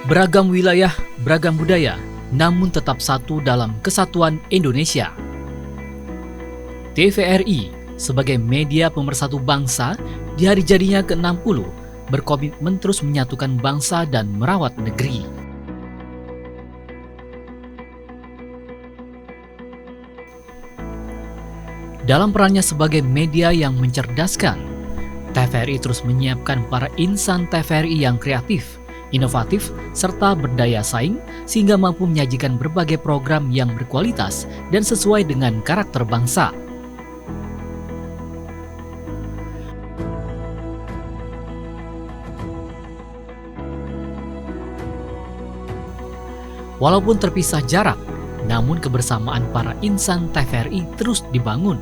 Beragam wilayah, beragam budaya, namun tetap satu dalam kesatuan Indonesia. TVRI sebagai media pemersatu bangsa di hari jadinya ke-60 berkomitmen terus menyatukan bangsa dan merawat negeri. Dalam perannya sebagai media yang mencerdaskan, TVRI terus menyiapkan para insan TVRI yang kreatif, inovatif, serta berdaya saing sehingga mampu menyajikan berbagai program yang berkualitas dan sesuai dengan karakter bangsa. Walaupun terpisah jarak, namun kebersamaan para insan TVRI terus dibangun.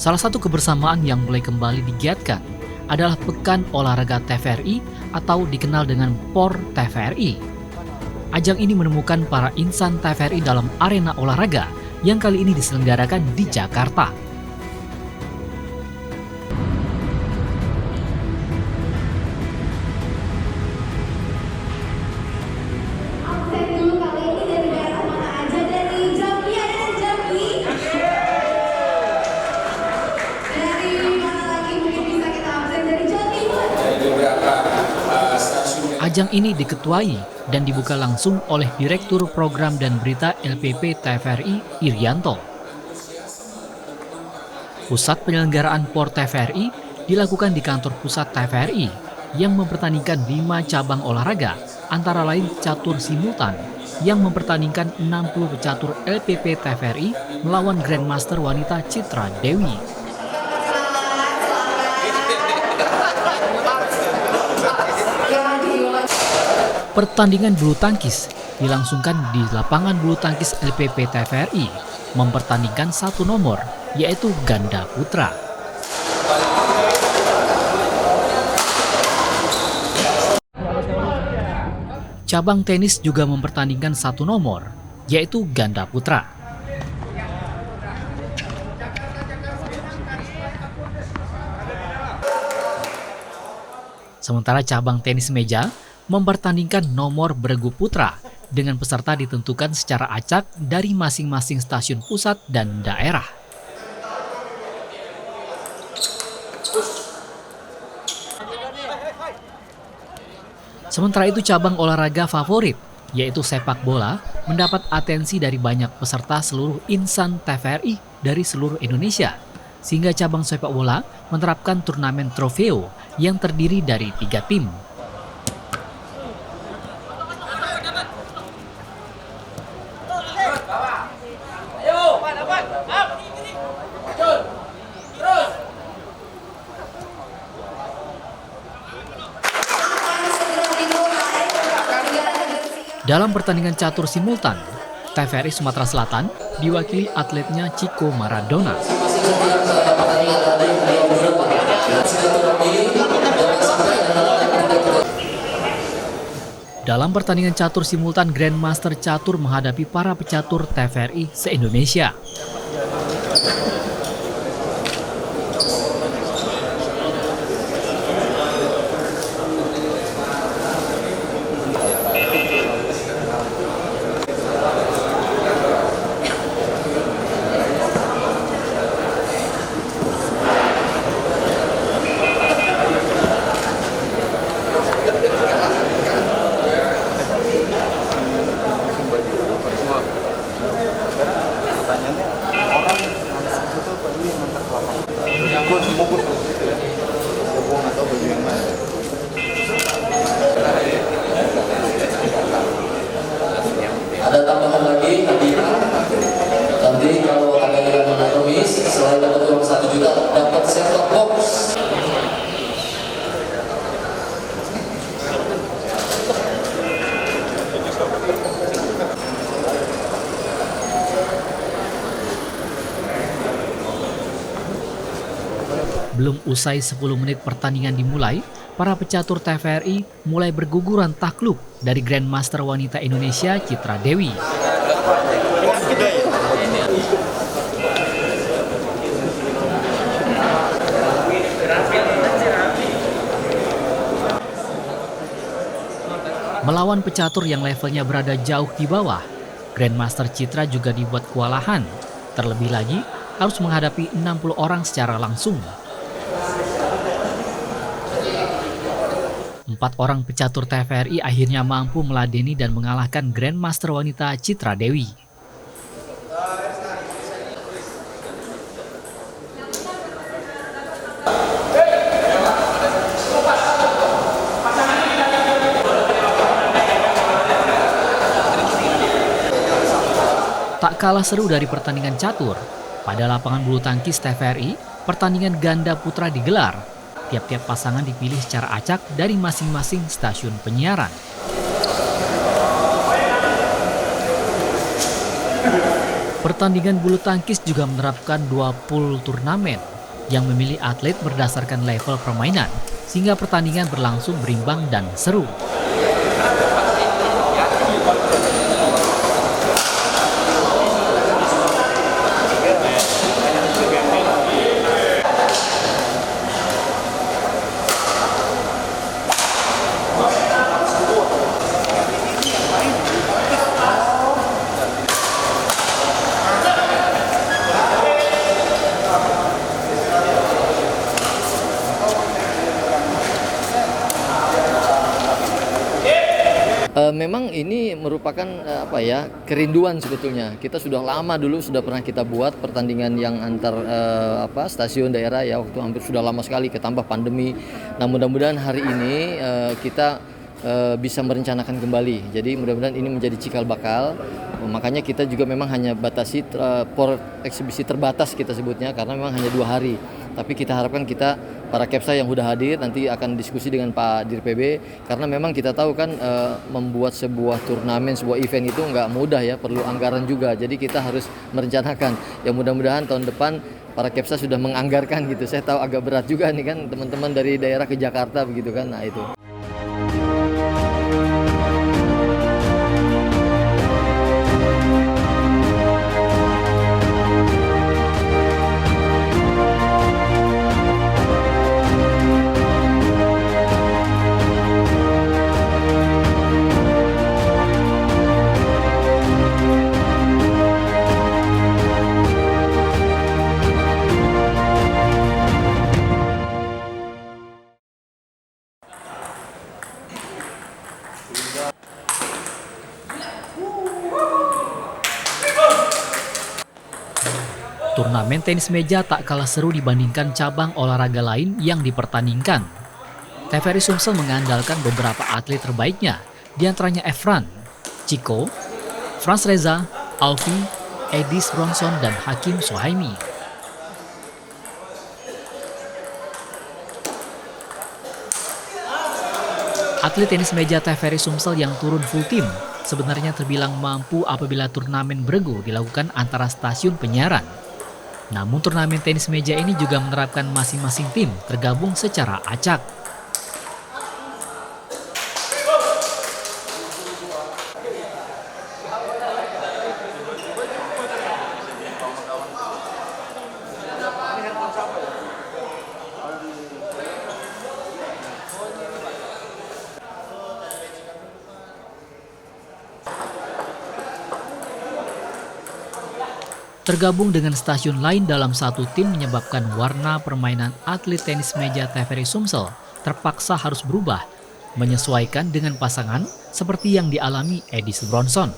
Salah satu kebersamaan yang mulai kembali digiatkan adalah Pekan Olahraga TVRI atau dikenal dengan POR TVRI. Ajang ini menemukan para insan TVRI dalam arena olahraga yang kali ini diselenggarakan di Jakarta. Ajang ini diketuai dan dibuka langsung oleh Direktur Program dan Berita LPP TVRI, Irianto. Pusat penyelenggaraan POR TVRI dilakukan di kantor pusat TVRI yang mempertandingkan 5 cabang olahraga, antara lain catur simultan yang mempertandingkan 60 pecatur LPP TVRI melawan Grandmaster wanita Citra Dewi. Pertandingan bulu tangkis dilangsungkan di lapangan bulu tangkis LPP TVRI, mempertandingkan satu nomor, yaitu ganda putra. Cabang tenis juga mempertandingkan satu nomor, yaitu ganda putra. Sementara cabang tenis meja mempertandingkan nomor beregu putra dengan peserta ditentukan secara acak dari masing-masing stasiun pusat dan daerah. Sementara itu cabang olahraga favorit, yaitu sepak bola, mendapat atensi dari banyak peserta seluruh insan TVRI dari seluruh Indonesia, sehingga cabang sepak bola menerapkan turnamen trofeo yang terdiri dari 3 tim. Dalam pertandingan catur simultan, TVRI Sumatera Selatan diwakili atletnya Chico Maradona. Dalam pertandingan catur simultan, Grandmaster Catur menghadapi para pecatur TVRI se-Indonesia. Ada tambahan lagi nanti kalau ada yang menatomis selain dapat uang 1 juta dapat set top box. Belum usai 10 menit pertandingan dimulai, para pecatur TVRI mulai berguguran takluk dari Grandmaster wanita Indonesia Citra Dewi. Melawan pecatur yang levelnya berada jauh di bawah, Grandmaster Citra juga dibuat kewalahan. Terlebih lagi, harus menghadapi 60 orang secara langsung. 4 orang pecatur TVRI akhirnya mampu meladeni dan mengalahkan Grandmaster wanita Citra Dewi. Tak kalah seru dari pertandingan catur, pada lapangan bulu tangkis TVRI, pertandingan ganda putra digelar. Tiap-tiap pasangan dipilih secara acak dari masing-masing stasiun penyiaran. Pertandingan bulu tangkis juga menerapkan 2 pool turnamen yang memilih atlet berdasarkan level permainan, sehingga pertandingan berlangsung berimbang dan seru. Memang ini merupakan kerinduan sebetulnya. Kita sudah lama dulu sudah pernah kita buat pertandingan yang antar stasiun daerah ya, waktu hampir sudah lama sekali ketambah pandemi. Nah, mudah-mudahan hari ini kita bisa merencanakan kembali. Jadi mudah-mudahan ini menjadi cikal bakal. Makanya kita juga memang hanya batasi eksibisi terbatas kita sebutnya, karena memang hanya 2 hari. Tapi kita harapkan para Kepsa yang sudah hadir nanti akan diskusi dengan Pak Dir PB, karena memang kita tahu kan membuat sebuah turnamen, sebuah event itu nggak mudah ya, perlu anggaran juga. Jadi kita harus merencanakan. Ya mudah-mudahan tahun depan para Kepsa sudah menganggarkan gitu. Saya tahu agak berat juga nih kan teman-teman dari daerah ke Jakarta begitu kan. Nah itu. Turnamen tenis meja tak kalah seru dibandingkan cabang olahraga lain yang dipertandingkan. TVRI Sumsel mengandalkan beberapa atlet terbaiknya, diantaranya Efran, Chico, Franz Reza, Alfie, Edis Bronson, dan Hakim Sohaimi. Atlet tenis meja TVRI Sumsel yang turun full tim sebenarnya terbilang mampu apabila turnamen beregu dilakukan antara stasiun penyiaran. Namun turnamen tenis meja ini juga menerapkan masing-masing tim tergabung secara acak. Tergabung dengan stasiun lain dalam satu tim menyebabkan warna permainan atlet tenis meja TVRI Sumsel terpaksa harus berubah, menyesuaikan dengan pasangan seperti yang dialami Edis Bronson.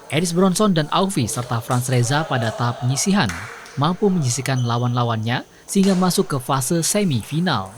Edis Bronson dan Alfie serta Franz Reza pada tahap penyisihan mampu menyisihkan lawan-lawannya sehingga masuk ke fase semifinal.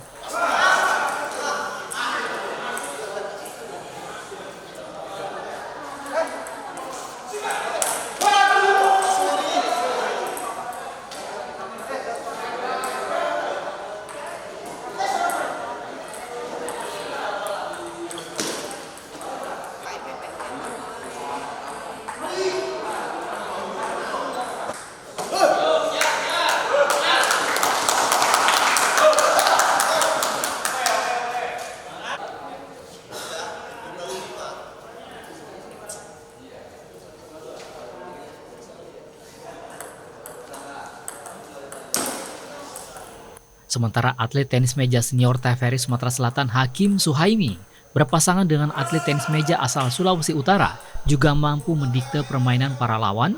Sementara atlet tenis meja senior TVRI Sumatera Selatan Hakim Suhaimi berpasangan dengan atlet tenis meja asal Sulawesi Utara juga mampu mendikte permainan para lawan.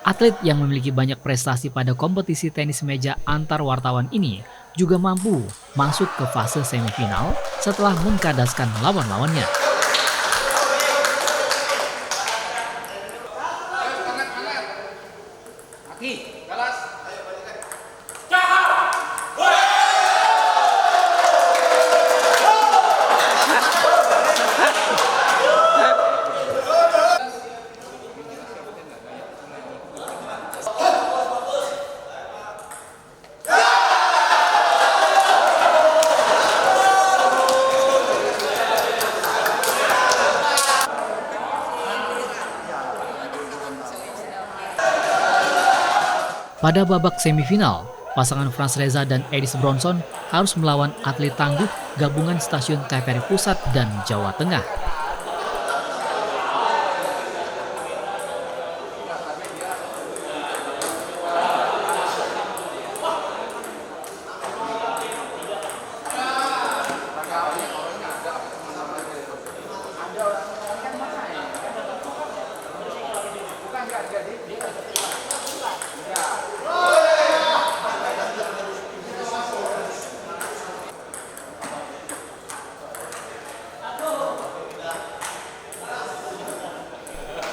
Atlet yang memiliki banyak prestasi pada kompetisi tenis meja antar wartawan ini juga mampu masuk ke fase semifinal setelah mengkadaskan lawan-lawannya. Pada babak semifinal, pasangan Frans Reza dan Edis Bronson harus melawan atlet tangguh gabungan stasiun TVRI Pusat dan Jawa Tengah.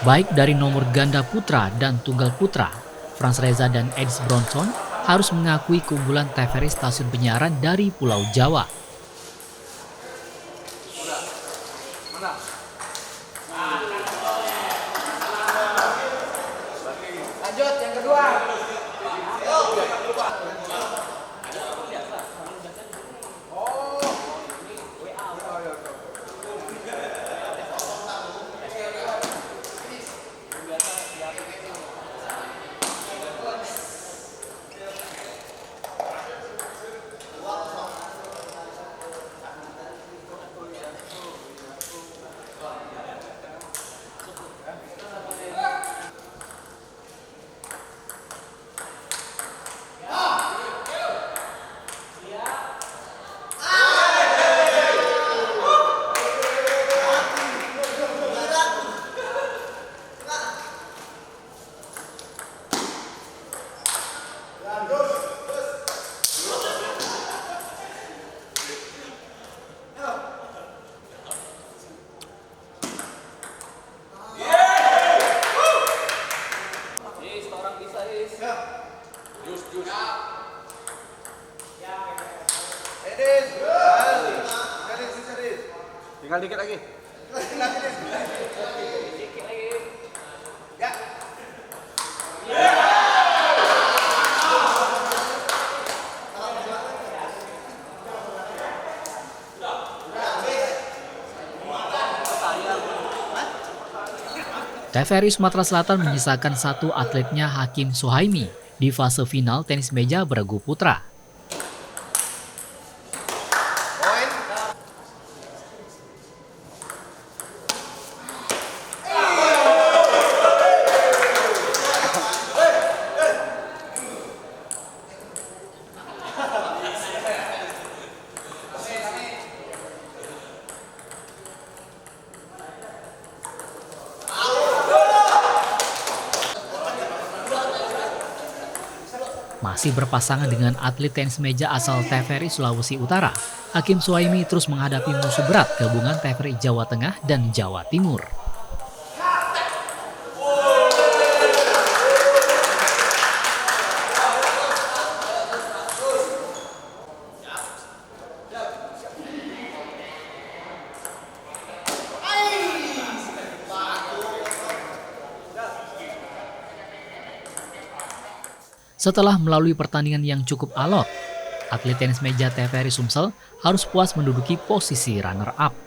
Baik dari nomor ganda putra dan tunggal putra, Frans Reza dan Edis Bronson harus mengakui keunggulan TVRI stasiun penyiaran dari Pulau Jawa. Lanjut yang kedua. Tinggal dikit lagi. TVRI Sumatera Selatan menyisakan satu atletnya Hakim Suhaimi di fase final tenis meja beregu putra. Masih berpasangan dengan atlet tenis meja asal TVRI Sulawesi Utara, Hakim Suhaimi terus menghadapi musuh berat gabungan TVRI Jawa Tengah dan Jawa Timur. Setelah melalui pertandingan yang cukup alot, atlet tenis meja TVRI Sumsel harus puas menduduki posisi runner-up.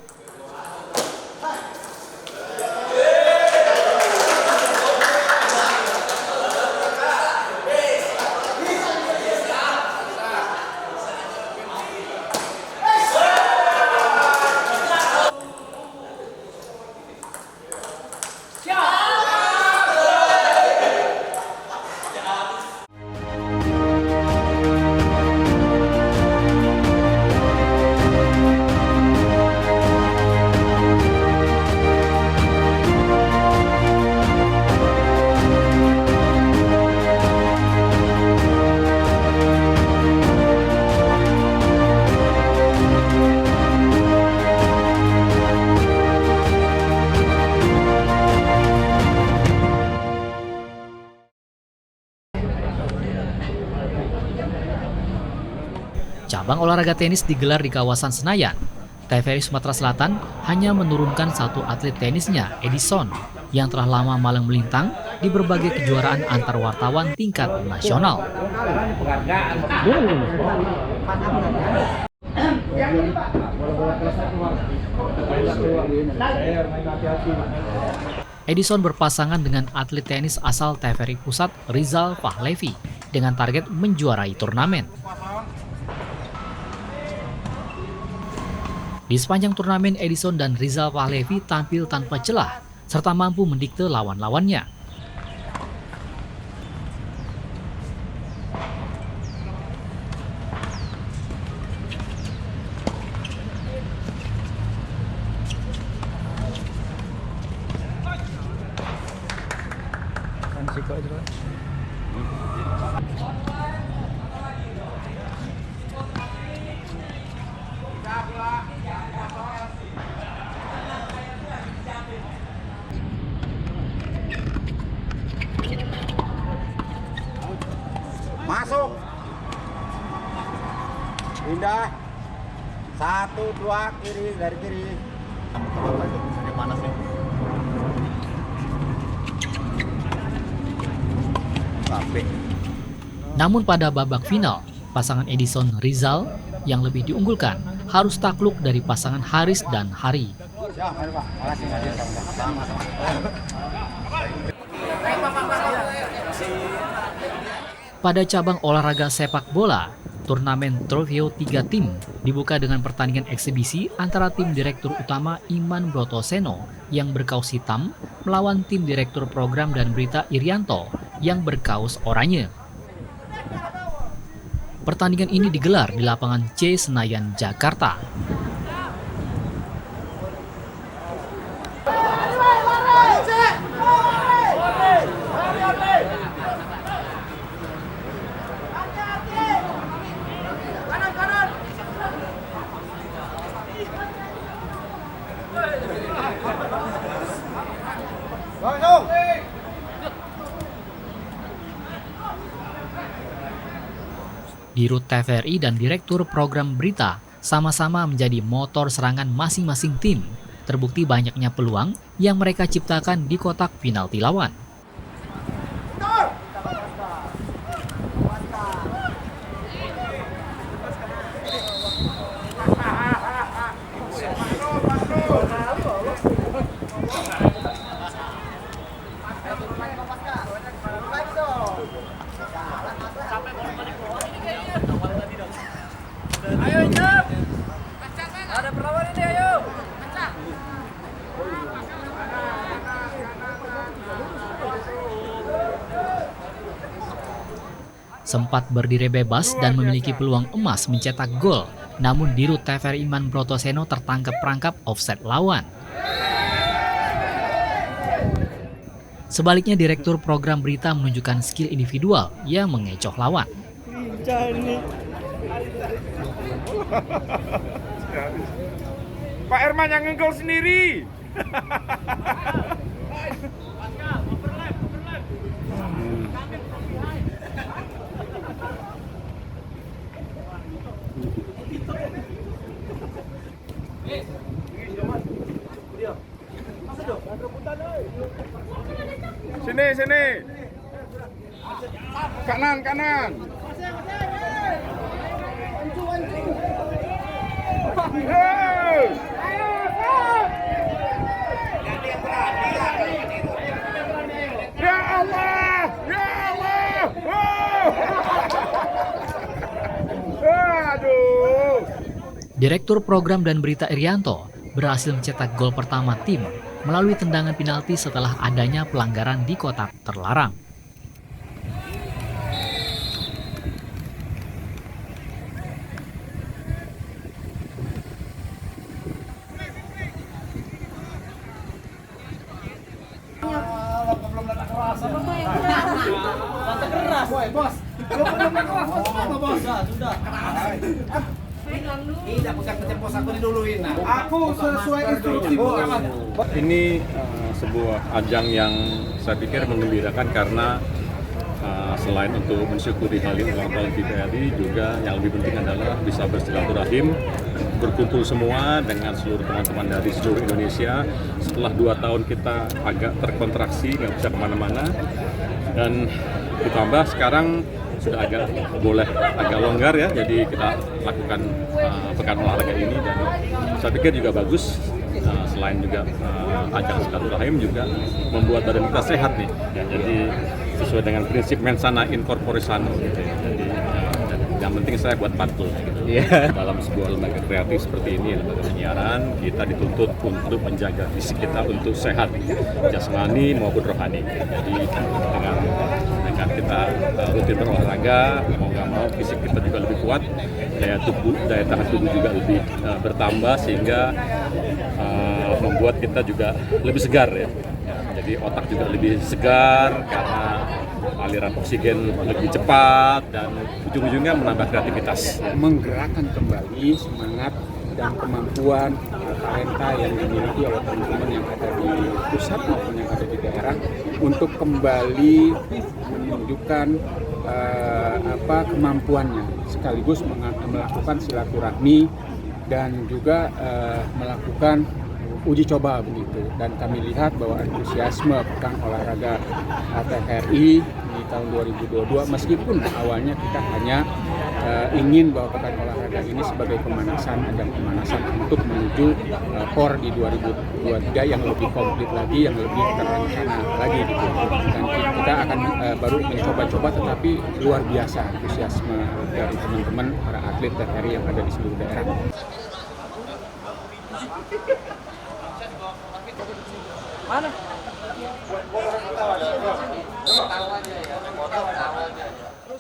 Cabang olahraga tenis digelar di kawasan Senayan. TVRI Sumatera Selatan hanya menurunkan satu atlet tenisnya, Edison, yang telah lama malang melintang di berbagai kejuaraan antar wartawan tingkat nasional. Edison berpasangan dengan atlet tenis asal TVRI Pusat, Rizal Fahlevi, dengan target menjuarai turnamen. Di sepanjang turnamen, Edison dan Rizal Fahlevi tampil tanpa celah, serta mampu mendikte lawan-lawannya. Masuk. Pindah. 1, 2, kiri, dari kiri. Panas nih. Sampai. Namun pada babak final, pasangan Edison Rizal yang lebih diunggulkan harus takluk dari pasangan Haris dan Hari. Ya, mari Pak. Makasih. Sama-sama. Pada cabang olahraga sepak bola, turnamen Trofeo 3 tim dibuka dengan pertandingan eksibisi antara tim Direktur Utama Iman Brotoseno yang berkaus hitam melawan tim Direktur Program dan Berita Irianto yang berkaus oranye. Pertandingan ini digelar di lapangan C Senayan, Jakarta. Dirut TVRI dan Direktur Program Berita sama-sama menjadi motor serangan masing-masing tim. Terbukti banyaknya peluang yang mereka ciptakan di kotak penalti lawan. Ayo jam. Ada perlawan ini ayo. Sempat berdiri bebas dan memiliki peluang emas mencetak gol, namun Dirut TVRI Iman Brotoseno tertangkap perangkap offset lawan. Sebaliknya, Direktur Program Berita menunjukkan skill individual yang mengecoh lawan. Pak Herman yang ngegol sendiri. Sini. Kanan. Ya Allah. Aduh. Direktur Program dan Berita Irianto berhasil mencetak gol pertama tim melalui tendangan penalti setelah adanya pelanggaran di kotak terlarang. Tidak pegang pos aku diduluin. Aku sesuai instruksi. Ini sebuah ajang yang saya pikir menggembirakan karena Selain untuk mensyukuri hari ulang tahun TVRI, juga yang lebih penting adalah bisa bersilaturahim, berkumpul semua dengan seluruh teman-teman dari seluruh Indonesia. Setelah 2 tahun kita agak terkontraksi, nggak bisa kemana-mana, dan ditambah sekarang sudah agak longgar ya, jadi kita lakukan pekan olahraga ini, dan saya pikir juga bagus. Selain juga ajang silaturahim, juga membuat badan kita sehat nih ya, jadi sesuai dengan prinsip mensana in corpore sano gitu ya. Jadi yang penting saya buat pantul gitu. Dalam sebuah lembaga kreatif seperti ini, lembaga penyiaran, kita dituntut untuk menjaga fisik kita untuk sehat jasmani maupun rohani. Jadi dengan kita rutin berolahraga, mau nggak mau fisik kita juga lebih kuat, daya tahan tubuh juga lebih bertambah, sehingga membuat kita juga lebih segar ya. Jadi otak juga lebih segar karena aliran oksigen lebih cepat, dan ujung-ujungnya menambah kreativitas. Menggerakkan kembali semangat dan kemampuan talenta yang dimiliki oleh teman-teman yang ada di pusat maupun yang ada di daerah untuk kembali menunjukkan kemampuannya, sekaligus melakukan silaturahmi dan juga melakukan uji coba begitu. Dan kami lihat bahwa antusiasme Pekan Olahraga TVRI di tahun 2022, meskipun awalnya kita hanya ingin bahwa Pekan Olahraga ini sebagai ajang pemanasan untuk menuju POR di 2023 yang lebih komplit lagi, yang lebih terencana lagi gitu. Dan kita akan baru mencoba-coba, tetapi luar biasa antusiasme dari teman-teman para atlet TVRI yang ada di seluruh daerah. Mana?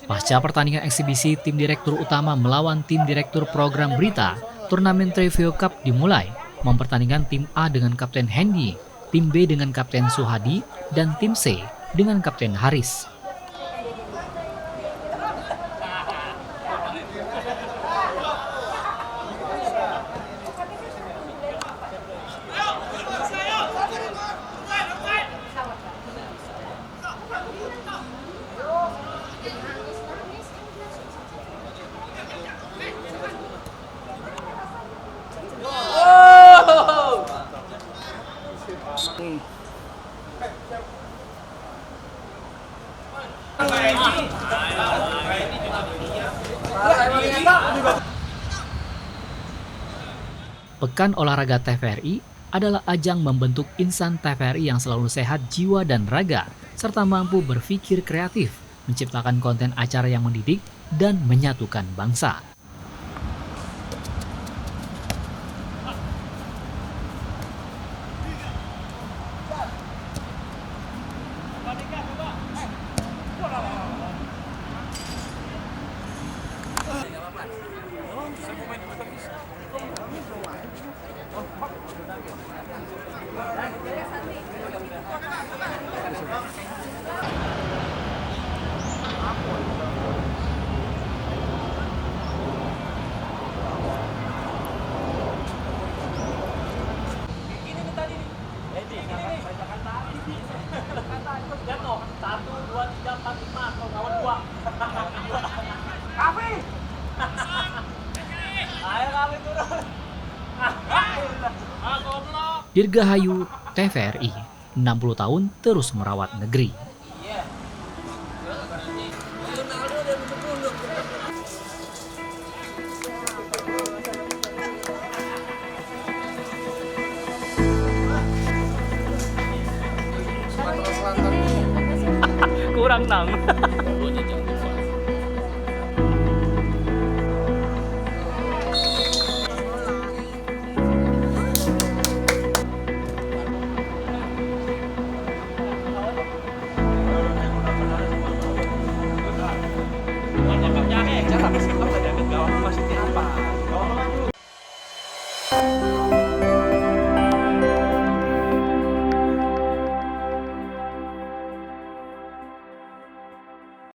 Pasca pertandingan eksibisi tim direktur utama melawan tim direktur program berita, turnamen Trevio Cup dimulai, mempertandingkan tim A dengan Kapten Hendy, tim B dengan Kapten Suhadi, dan tim C dengan Kapten Haris. Pekan Olahraga TVRI adalah ajang membentuk insan TVRI yang selalu sehat jiwa dan raga, serta mampu berpikir kreatif, menciptakan konten acara yang mendidik dan menyatukan bangsa. Dirgahayu TVRI, 60 tahun terus merawat negeri. Kurang 6.